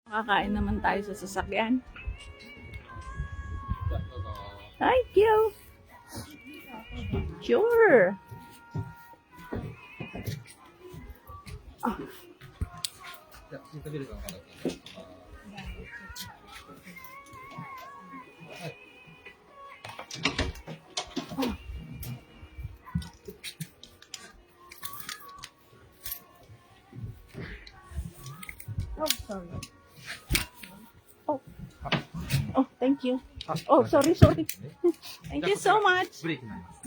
Makakain naman tayo sa sasakyan. Thank you. Sure. Ah. Oh, sorry. Oh. Oh, thank you. Oh, sorry. Thank you so much.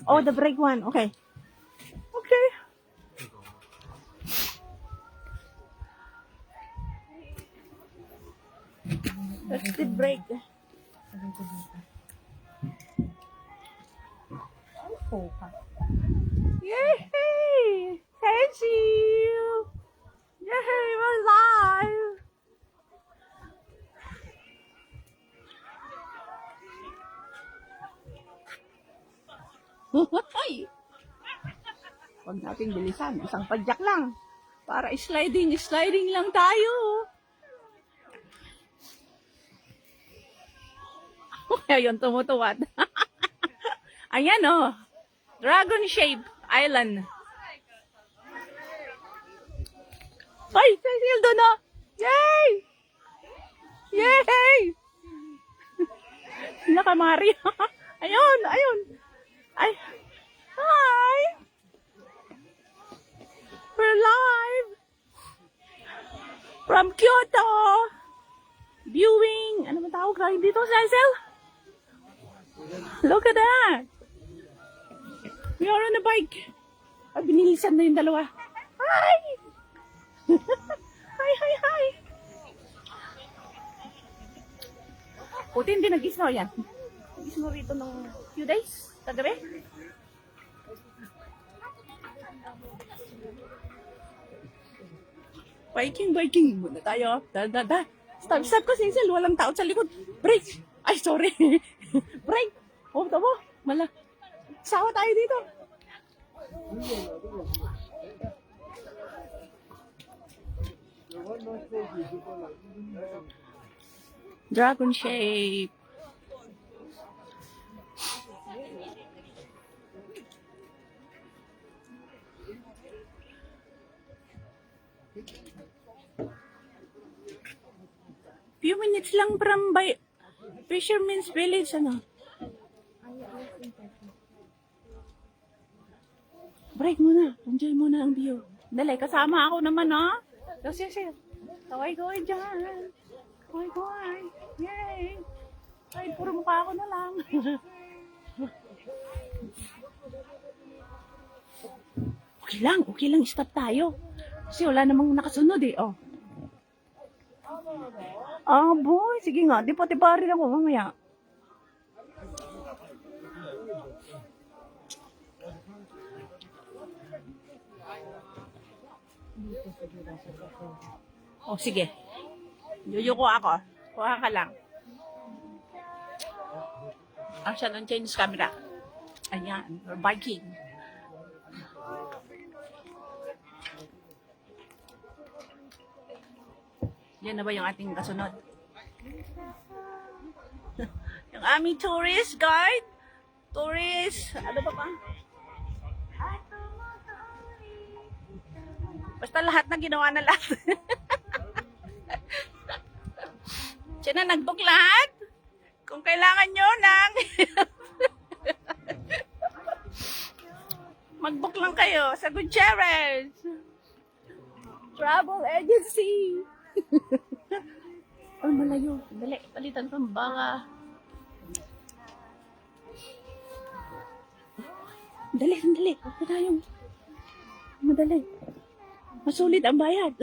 Oh, the break one. Okay. Okay. That's the break. Oh, pa. Yay! Thank you! Yay! We're live! Huwag nating bilisan. Isang padyak lang. Para sliding lang tayo. Ayun, tumutuwad. Ayan oh. Dragon Shape Island. Ay, Cecil doon oh. Yay! Yay! Nakamari. Ayun. Ay. Hi! We're live! From Kyoto! Viewing! Ano man tawag tayo dito, Cecil? Look at that! We are on a bike. Ay, binilisan na yung dalawa. Hi! Hi! Puti hindi nag-snow yan. Nag-snow rito ng few days. Kagabi. Biking muna tayo. Da. Stop ko, Cecil. Walang tao sa likod. Brake! Ay, sorry. Brake! Oh, tamo. Sawa tayo dito. Dragon Shape. Few minutes lang from Fisherman's Village, ano? Break muna. Enjoy muna ang view. Dali, kasama ako naman, no? Kasi, kaway dyan. Kaway. Yay! Ay, puro mukha ako na lang. Okay lang. Stop tayo. Kasi wala namang nakasunod eh, oh. Ah, boy. Sige nga. Di pa rin ako mamaya. Oh, sige. Yuyuko ako. Kuha ka lang. Action on change camera. Ayan. We're biking. Yan na ba yung ating kasunod? Yung aming tourist guide. Ano ba? Basta lahat na ginawa na lahat. Siya na nag-book lahat. Kung kailangan nyo ng mag-book lang kayo sa Gutierrez Travel Agency. Ay, malayo. Dali, palitan ko baka. Dali. Huwag na tayong madali. Masulit ang bayad.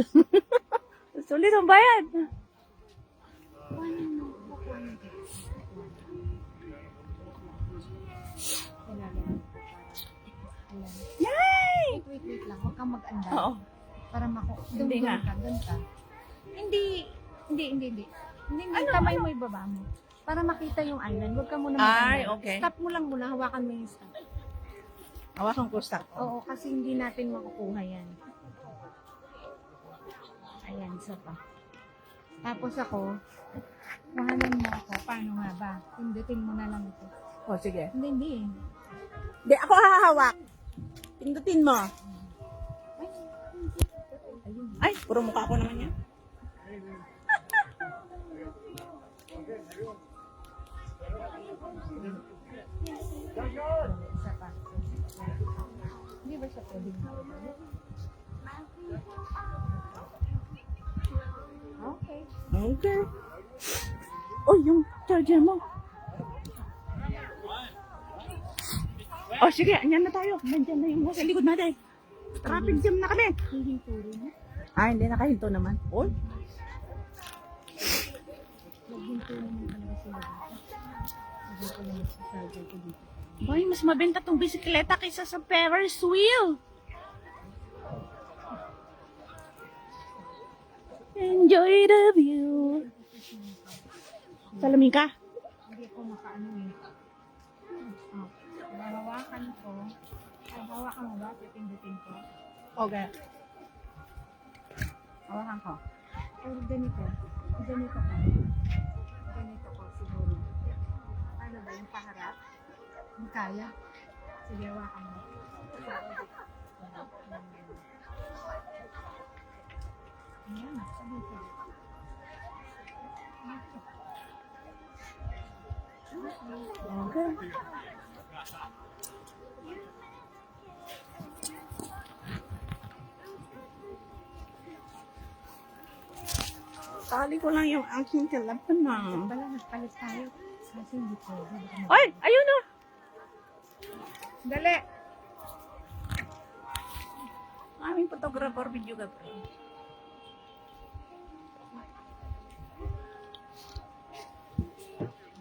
Yay! Wait lang. Huwag kang mag-andar. Oo. Para Hindi nga. Doon ka. Hindi. Ano? Kamay mo ibaba mo. Para makita yung island. Huwag ka muna Ay, mag-andar. okay. Stop mo lang muna. Hawakan mo yung stop. Hawakan ko stop. Oo, kasi hindi natin makukuha yan. Ayan, isa pa. Tapos ako, kuhanan mo ako. Paano nga ba? Pindutin mo na lang ito. O, sige. Hindi. Hindi, ako hahawak. Pindutin mo. Ay, puro mukha ko naman yan. Isa pa. Hindi ba siya pwedeng Okay. Okay. Oh, yung charger mo. Oh, sige, andyan na tayo. Nandyan na yung sa likod natin. Traffic jam na kami. Hihinto rin. Ah, hindi nakahinto naman. Oy. Naghinto naman talaga sila dito. Hindi ko lang sa charger ko dito. Boy, mas mabenta tong bisikleta kaysa sa Ferris wheel. Enjoy the view. Salamin ka? Hindi ako makaano eh. Oh, hawakan ko. Ay, hawakan mo ba? Pipindutin ko. Okay. Hawakan ko. Pero ganito. Ganito ka. Ganito ko siguro. Ano ba yung paharap? Yung kaya? Sige, hawakan mo. Ayan, sabi ko. Okay. Tali ko lang yung aking telepono na. Pala, nagpalit tayo. Kasi hindi pwede. Ay! Ayun na! Dali! Aming photographer, videographer.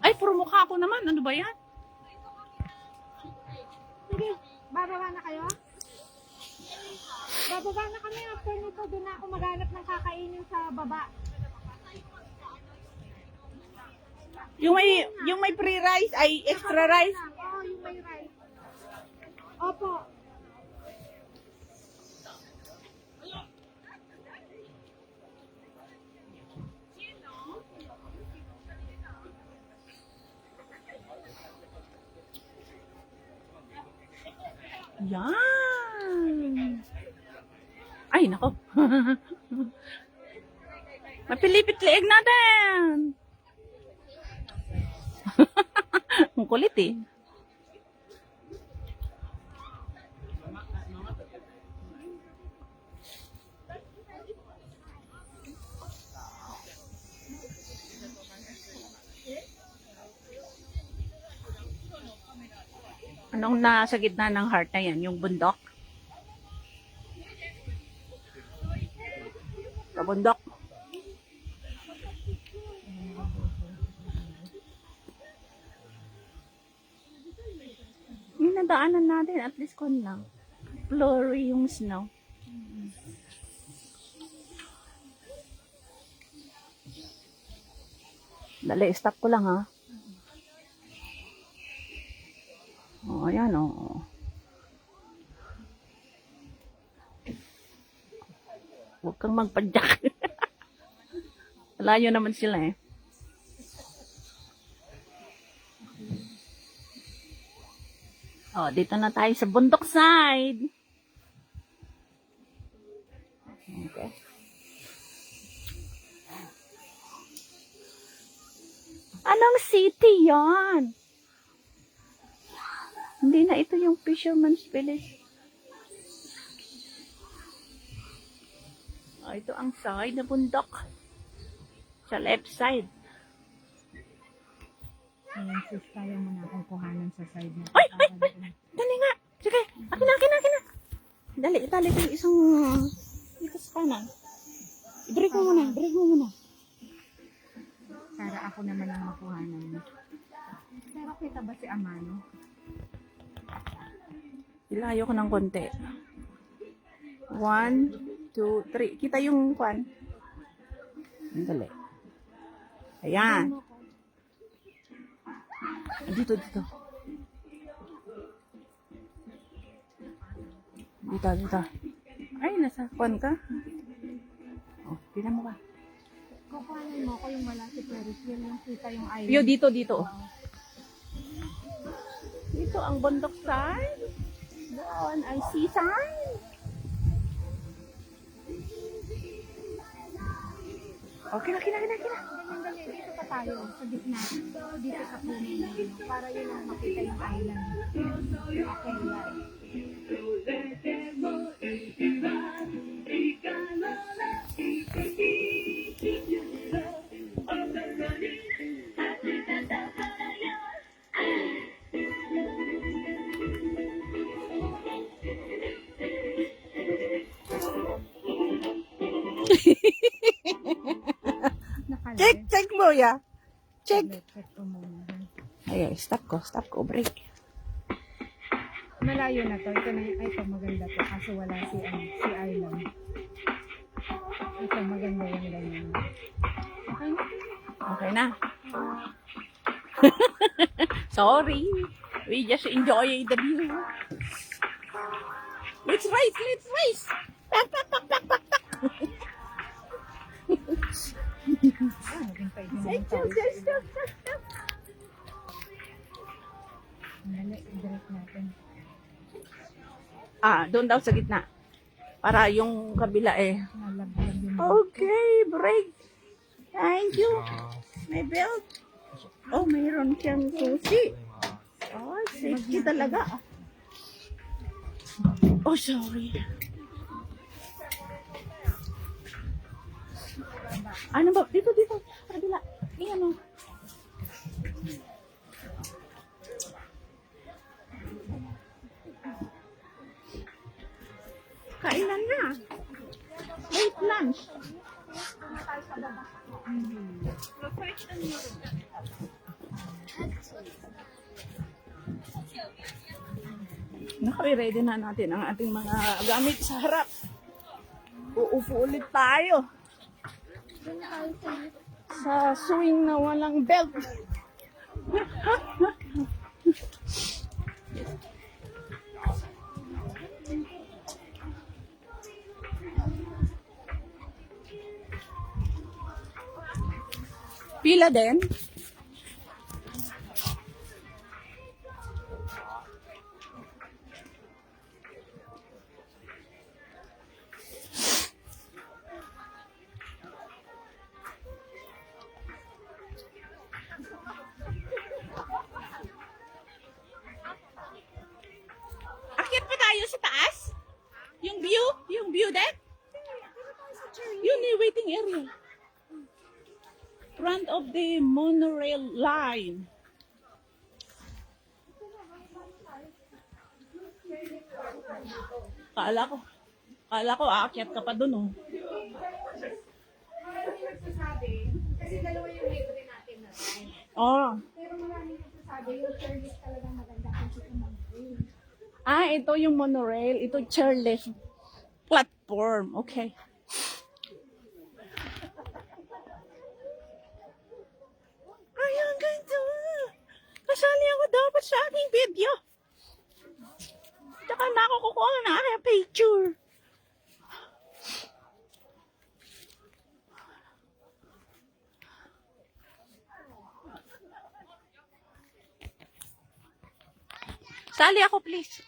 Ay, puro mukha ko naman. Ano ba yan? Sige, bababa na kayo? Bababa na kami after nito. Doon na ako maghanap ng kakainin sa baba. Yung may free rice, ay extra rice. Oo, yung may rice. Opo. Yan. Ay, nako. Mapilipit leeg natin. Ang kulit eh. Anong nasa gitna ng heart na yan? Yung bundok? Sa bundok. Yung nadaanan natin, at least kon lang. Blurry yung snow. Dali, stop ko lang ha. Oh, ayan oh. Huwag kang magpadyak. Layo naman sila eh. Oh, dito na tayo sa bundok side. Okay. Anong city yon? Hindi na ito yung Fisherman's Village. Oh, ito ang side na bundok. Sa left side. Ayan, sis, kaya mo na akong kuhanan sa side na. Ay! Ay! Ay! Dali nga! Sige! Akin na! Akin na! Akin na! Dali! Itali ko yung isang dito sa kanan. I-break mo muna! Break mo muna! Para ako naman ang makuhanan mo. Pero kita ba si Amano? Ilayo ko ng konti. 1, 2, 3. Kita yung kwan. Dali. Ayan. Dito, dito. Dito, dito. Ay, nasa kwan ka. Oh, pila mo ka. Ko, Kukuhanin mo ko yung wala si Ferris wheel, yung kita yung island. Yo, dito. Dito ang bundok side. Doon ay seaside. Okay na. Dali, dito pa tayo, sa gitna. Dito sa puno na yun. Para yun ang makita yung island. Okay, yan. Nakalagay. Check mo ya. Check. Check ko muna. Ay, stop ko, break. Malayo na to. Ito na, ay, ito maganda to. Kaso wala si island. Ito maganda yung ganyan. Okay na? Okay na. Sorry. We just enjoy the view. Let's race. Pak. Naging pwede na yung Stop. Direct natin. Doon daw sa gitna. Para yung kabila eh. Nalaglag yung Okay, break. Thank you. May belt. Oh, mayroon siyang susi. Oh, safety talaga. Oh, sorry. Ano ba? Dito. Sa kabila. Iyan o. Kailan na? Late lunch. Naka-ready na natin ang ating mga gamit sa harap. Uupo ulit tayo. Sa swing na walang belt. Pila din. Akyat pa tayo sa taas? Yung view deck? Yun yung waiting area. Front of the monorail line. Kala ko aakyat ka pa dun, oh. Kasi dalawa yung libre natin na time. Oh. Pero maraming nagsasabi, yung service talagang maganda kasi kumagin. Ito yung monorail. Ito chairlift platform. Okay. Ay, ang ganda. Kasali ako dapat sa aking video. Tsaka na ako kukuha na aking picture. Sali ako, please.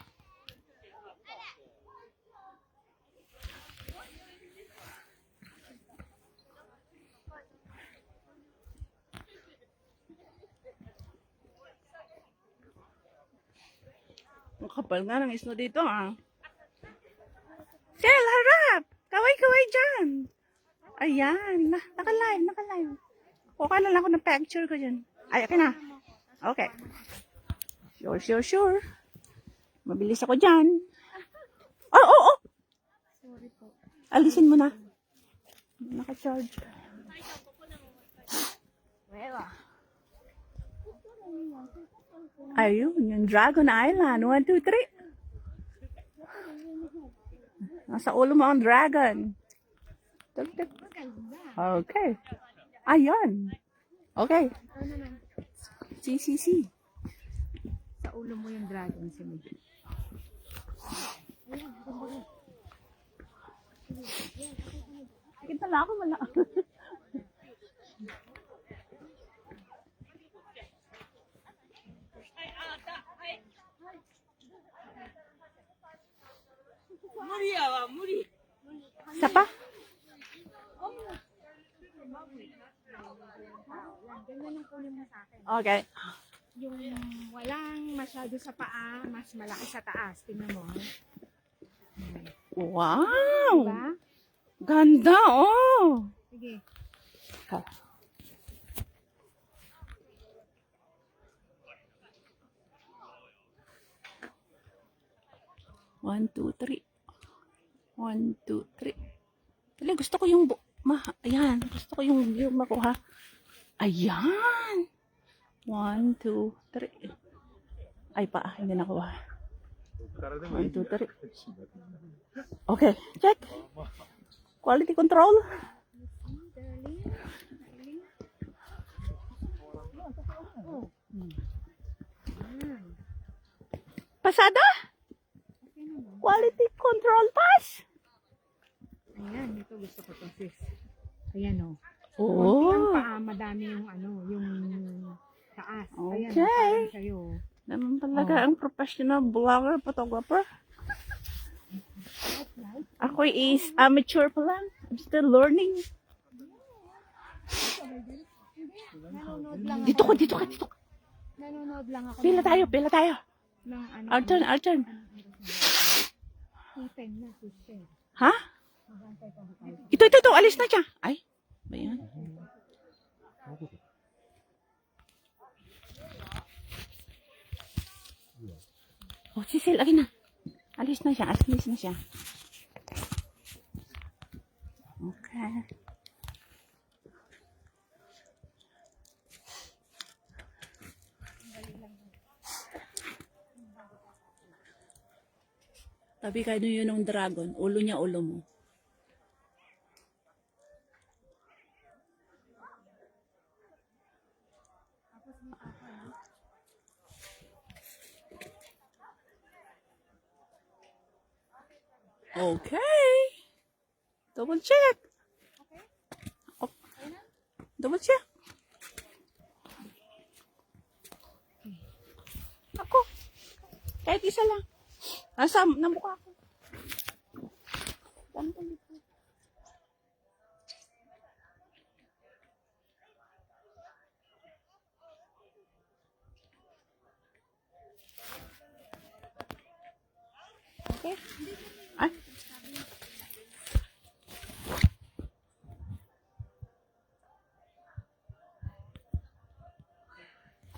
Ang kapal nga ng isno dito, ah. Sel, harap! Kaway-kaway dyan! Ayan. Naka-live. Kuha na lang ako ng picture ko dyan. Ay, okay na. Okay. Sure. Mabilis ako dyan. Oh! Sorry po. Alisin mo na. Naka-charge. Ayun, yung Dragon Island. 1, 2, 3. Nasa ulo mo ang dragon. Tug-tug. Okay. Ayan. Okay. Ito naman. CCC. Sa ulo mo yung dragon si Miguel. Kita lang ako Isa pa? Yan, ganyan ang kunin mo sa akin. Okay. Yung walang masyado sa paa, mas malaki sa taas. Tingnan mo. Yan. Wow! Diba? Ganda, oh! Sige. Ha. One, two, three. 1, 2, 3. Dali, gusto ko yung ayan, gusto ko yung makuha. Ayan. 1, 2, 3. Ay pa, hindi nakuha. 1, 2, 3. Okay, check. Quality control. Pasada? Quality control pass? Ayan, ito gusto ko to, sis. Ayan, o. Oh. Konti ang paa, madami yung yung taas. Ayan, Okay. parang sa'yo. Naman talaga ang professional vlogger, photographer. Ako is amateur pa lang. I'm still learning. Nanonood lang Dito ako. ka, dito ka, dito ka. Nanonood lang ako. Pila tayo. Ng ano. Our turn, our turn. System na, system. Ha? Ito, alis na siya. Ay, ba yan? Oh, si Sil, lagi na. Alis na siya. Okay. Tabi kayo yun ng dragon. Ulo niya, ulo mo. Okay. Double check. Oh. Double check. Ako. Kahit isa lang. Nasa mukha ko. Ganito dito. Okay. Ay.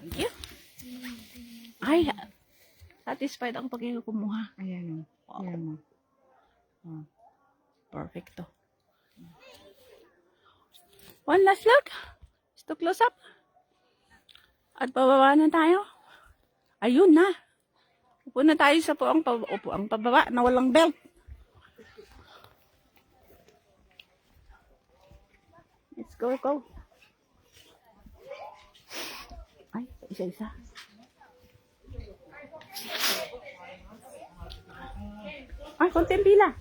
Thank you. Ay, satisfied ako pag ikaw kumuha. Ayan, o. Ayan mo. Oh. Perfecto. One last look. Just to close up. At pababa na tayo. Ayun na. Upo na tayo sa puang pababa na walang belt. Let's go. Ay, isa-isa. Ay, konting pila.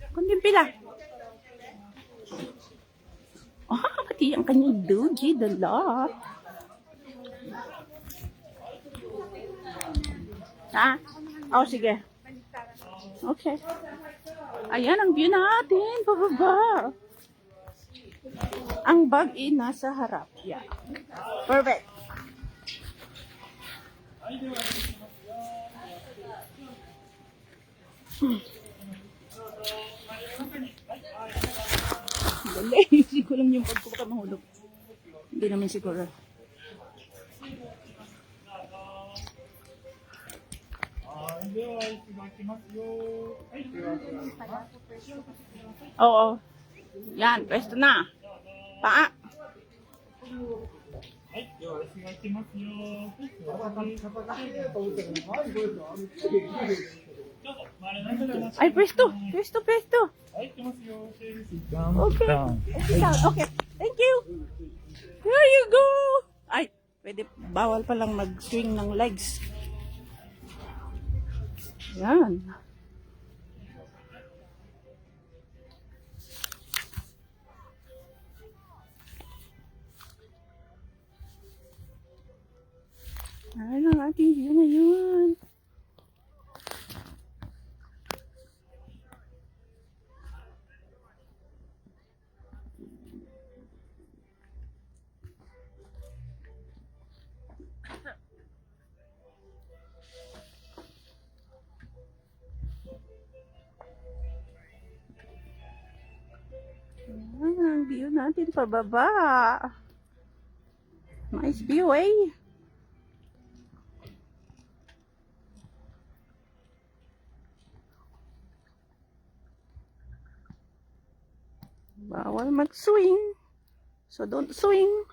Pati ang kanyang dugi, dala. Ha? Oh, sige. Okay. Ayan ang view natin, pababa. Ang bag nasa harap. Yeah. Perfect. Dali. Siguro lang yung pag baka mahulog. Hindi naman siguro. Oo. Yan, pwesto na. Paa. Ay, pwesto. Okay. Okay. Thank you. There you go. Ay, pwede, bawal palang mag-swing ng legs. Yan. Ay, ang ating view ngayon. ang view natin pababa. Nice view eh. Bawal mag-swing. So don't swing.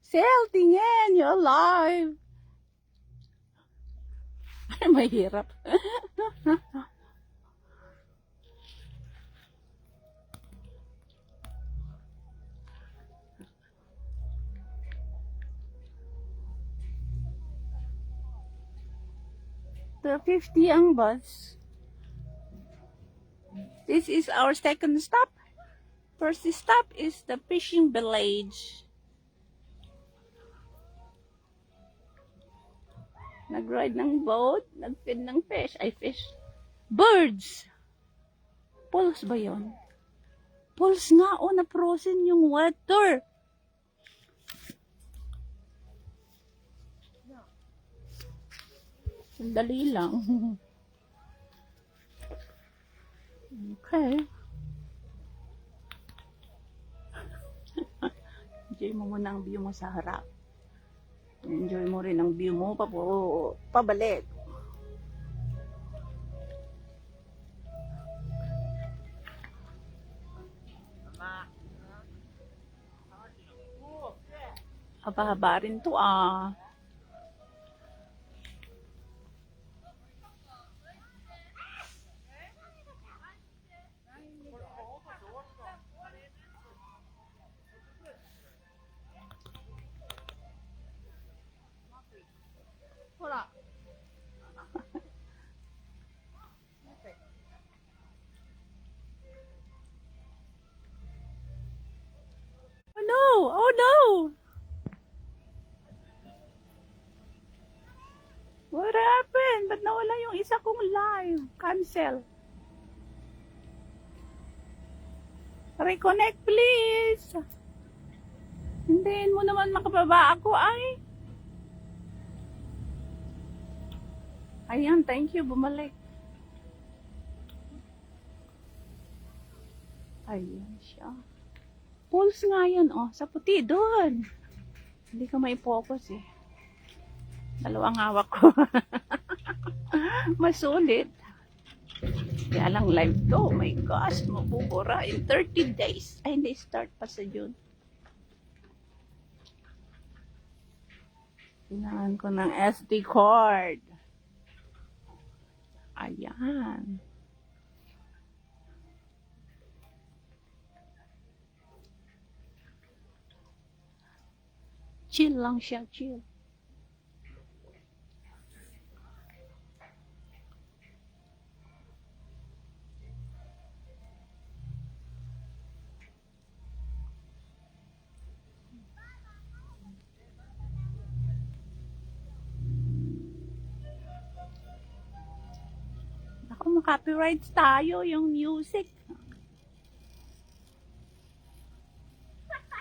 Sel, tingin, you're alive. Ay, mahirap. The 50 ang bus. This is our second stop. First stop is the fishing village. Nag-ride ng boat, nag-feed ng fish. Ay, fish. Birds! Pools ba yun? Pools nga, oh, na-frozen yung water. Sandali lang. Okay. Enjoy mo muna ang view mo sa harap. Enjoy mo rin ang view mo pabalik. Haba-haba rin to ah. Oh no! Oh no! What happened? Ba't nawala yung isa kong live? Cancel. Reconnect please. Hintayin mo naman makababa ako ay. Ayan, thank you. Bumalik. Ayan siya. Pulse nga yan, oh. Sa puti, doon. Hindi ka may focus eh. Dalawang hawak ko. Masulit. Kaya lang live to. Oh my gosh, mabubura in 30 days. Ay, hindi start pa sa June. Kailangan ko ng SD card. Ayan. Chill lang siya, chill. Ako, copyright tayo yung music.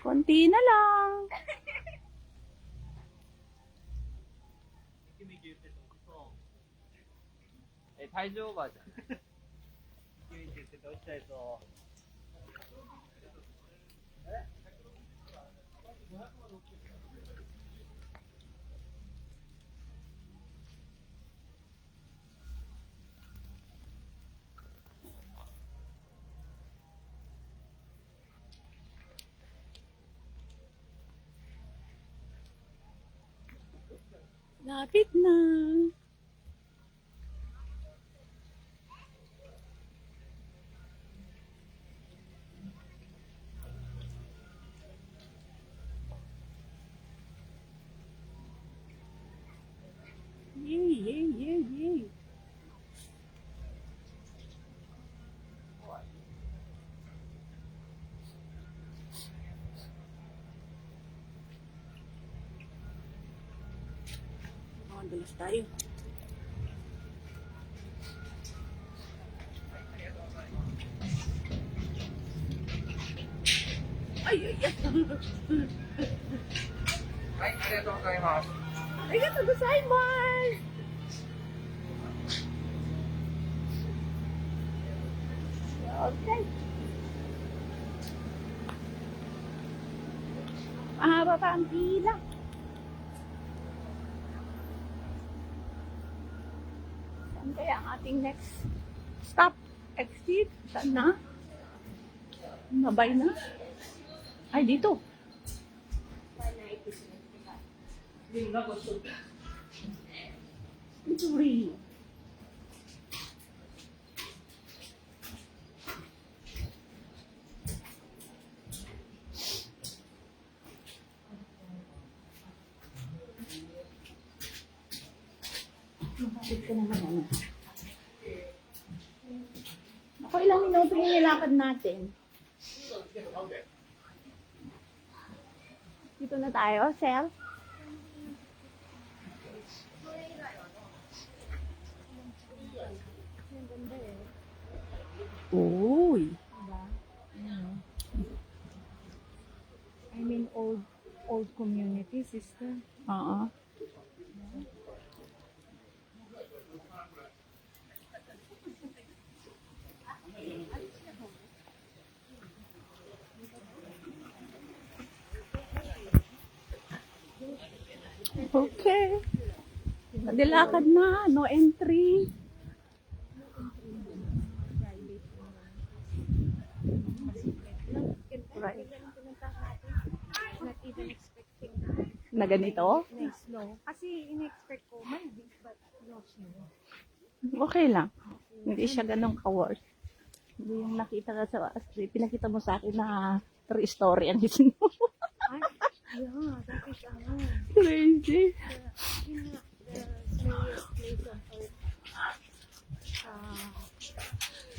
Konti na lang. 大丈夫ばあちゃん。99ってどっちだと。Lapit na. Yay, yay, yay, yay. Dalas tayo. Ay, ay, ay. はい、ありがとうございます。 Arigatou gozaimasu! Okay. Mahaba pa ang pila. Saan kaya ang ating next stop? Exit? Saan na? Nabay na? Ay, dito. Sorry. Bakit ka naman ano? Ako ilang minuto yung nilakad natin. Dito na tayo, Sel. Uy. Diba? I mean, old community, sister. Oo. Okay. Dilakad na, no entry. Right. Not even expecting Na ganito? na snow. Kasi in-expect ko, may big but no snow. Okay lang. Hindi siya ganun ka-worth. Hindi yung nakita ka sa pinakita mo sa akin na 3 story ang snow. Ay, yeah, that is Crazy. the snowiest place on earth.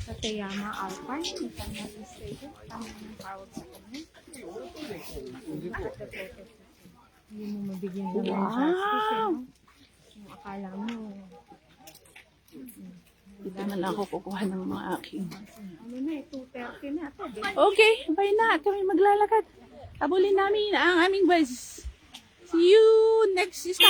Sa Teyama Alpine, if I'm not mistaken. Tama yung tawag sa kanya. Hindi mo mabigyan ng justice, eh, no? Yung akala mo, Dito na ako kukuha ng mga aking. ano na eh, 2:30 na ito. Okay, bye na. Kami maglalakad. Habulin namin ang aming bus. See you next stop.